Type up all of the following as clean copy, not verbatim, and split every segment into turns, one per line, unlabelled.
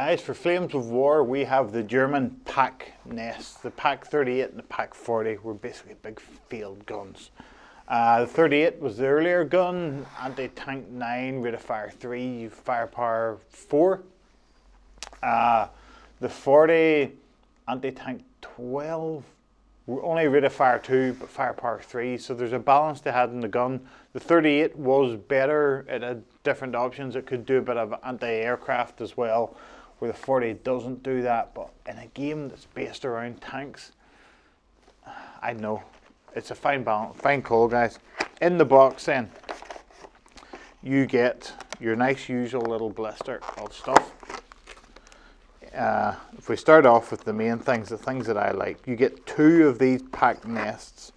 Guys, for Flames of War, we have the German PaK nests. The PaK 38 and the PaK 40 were basically big field guns. The 38 was the earlier gun, anti-tank 9, rate of fire 3, firepower 4. The 40, anti-tank 12, only rate of fire 2, but firepower 3, so there's a balance they had in the gun. The 38 was better, it had different options, it could do a bit of anti-aircraft as well, where the 40 doesn't do that, but in a game that's based around tanks, I know, it's a fine balance, fine call guys. In the box then, you get your nice usual little blister of stuff. If we start off with the main things, the things that I like, you get 2 of these PaK nests,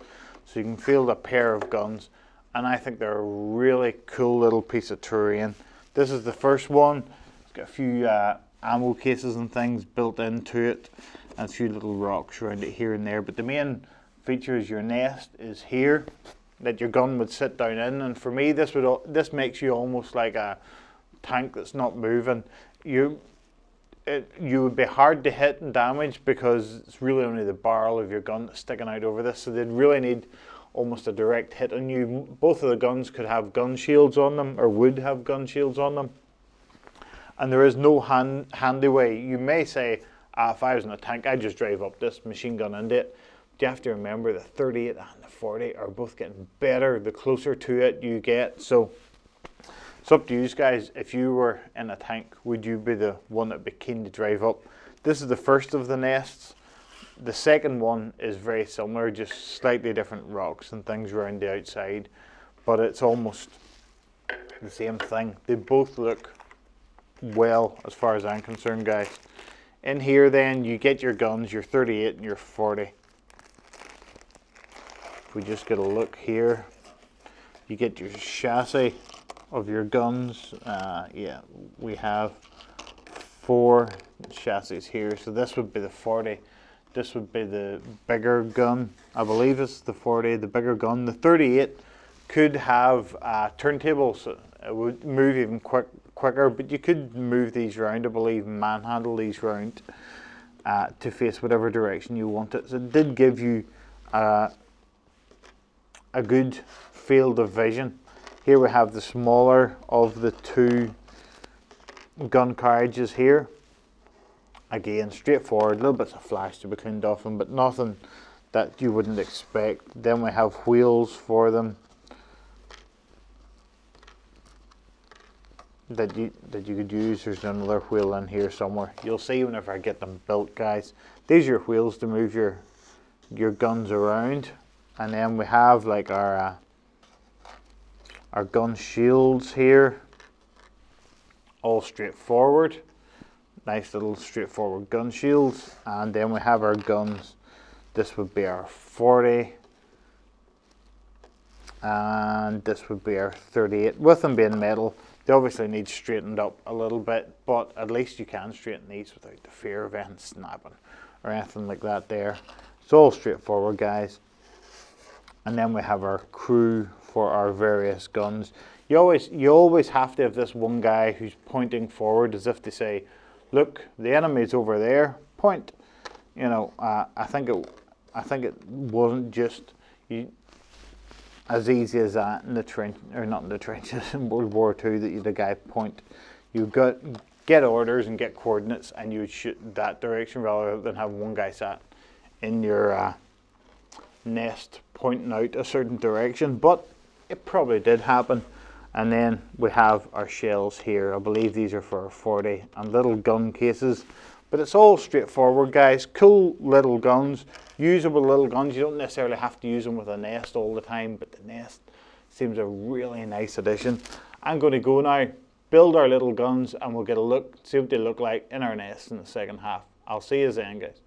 so you can field a pair of guns, and I think they're a really cool little piece of terrain. This is the first one. It's got a few ammo cases and things built into it, and a few little rocks around it here and there, but the main feature is your nest is here, that your gun would sit down in, and for me this makes you almost like a tank that's not moving. You would be hard to hit and damage because it's really only the barrel of your gun that's sticking out over this, so they'd really need almost a direct hit on you. Both of the guns could have gun shields on them, or would have gun shields on them, and there is no handy way. You may say, if I was in a tank, I'd just drive up this machine gun into it. But you have to remember the 38 and the 40 are both getting better the closer to it you get, so it's up to you guys. If you were in a tank, would you be the one that would be keen to drive up? This is the first of the nests. The second one is very similar, just slightly different rocks and things around the outside, but it's almost the same thing. They both look well as far as I'm concerned, guys. In here then you get your guns, your 38 and your 40. If we just get a look here, you get your chassis of your guns. Yeah, we have 4 chassis here, so this would be the 40, this would be the bigger gun, I believe it's the 40, the bigger gun. The 38 could have turntables, it would move even quicker, but you could move these around, I believe, manhandle these around to face whatever direction you want it. So it did give you a good field of vision. Here we have the smaller of the 2 gun carriages here. Again, straightforward, little bits of flash to be cleaned off them, but nothing that you wouldn't expect. Then we have wheels for them that you could use. There's another wheel in here somewhere. You'll see whenever I get them built, guys. These are your wheels to move your guns around. And then we have like our gun shields here, all straightforward, nice little straightforward gun shields. And then we have our guns. This would be our 40 and this would be our 38. With them being metal, they obviously need straightened up a little bit, but at least you can straighten these without the fear of anything snapping or anything like that there. It's all straightforward, guys. And then we have our crew for our various guns. You always have to have this one guy who's pointing forward as if to say, look, the enemy's over there, point. You know, I think it wasn't just as easy as that in the trench, or not in the trenches in World War II, that you had a guy point. You get orders and get coordinates, and you would shoot that direction rather than have one guy sat in your nest pointing out a certain direction. But it probably did happen. And then we have our shells here. I believe these are for our 40 and little gun cases. But it's all straightforward, guys. Cool little guns, usable little guns. You don't necessarily have to use them with a nest all the time, but the nest seems a really nice addition. I'm going to go now, build our little guns, and we'll get a look, see what they look like in our nest in the second half. I'll see you then, guys.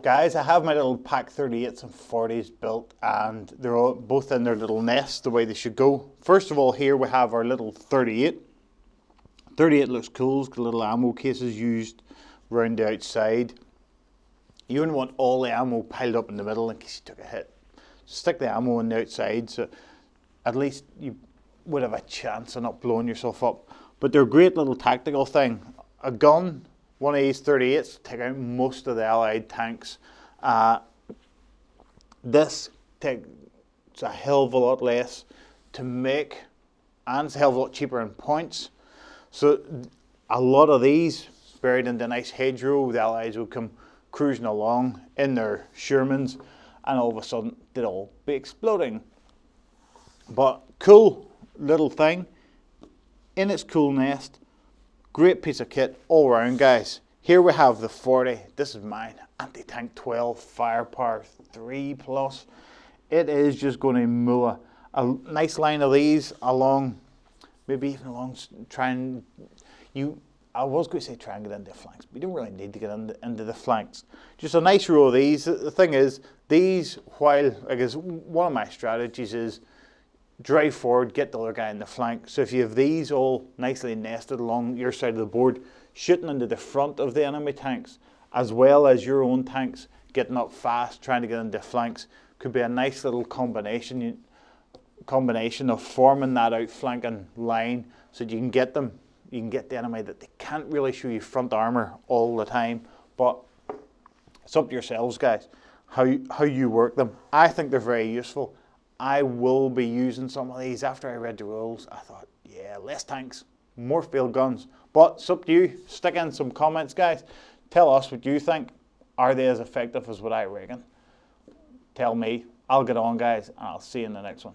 Guys, I have my little PaK 38s and 40s built, and they're all both in their little nests the way they should go. First of all, here we have our little 38. 38 looks cool, it's got little ammo cases used round the outside. You wouldn't want all the ammo piled up in the middle in case you took a hit. Stick the ammo on the outside so at least you would have a chance of not blowing yourself up. But they're a great little tactical thing. A gun, one of these 38s, take out most of the Allied tanks. This takes a hell of a lot less to make, and it's a hell of a lot cheaper in points. So a lot of these buried in the nice hedgerow, the Allies would come cruising along in their Shermans, and all of a sudden they'd all be exploding. But cool little thing in its cool nest. Great piece of kit all around, guys. Here we have the 40. This is mine. Anti-tank 12, firepower 3+. It is just going to mull a nice line of these along, maybe even along, I was going to say try and get into the flanks, but you don't really need to get into the flanks. Just a nice row of these. The thing is, these, while I guess one of my strategies is drive forward, get the other guy in the flank. So if you have these all nicely nested along your side of the board, shooting into the front of the enemy tanks, as well as your own tanks getting up fast, trying to get into the flanks, could be a nice little combination of forming that outflanking line so that you can get them. You can get the enemy that they can't really show you front armor all the time, but it's up to yourselves, guys, how you work them. I think they're very useful. I will be using some of these. After I read the rules, I thought, yeah, less tanks, more field guns. But it's up to you. Stick in some comments, guys. Tell us what you think. Are they as effective as what I reckon? Tell me. I'll get on, guys, and I'll see you in the next one.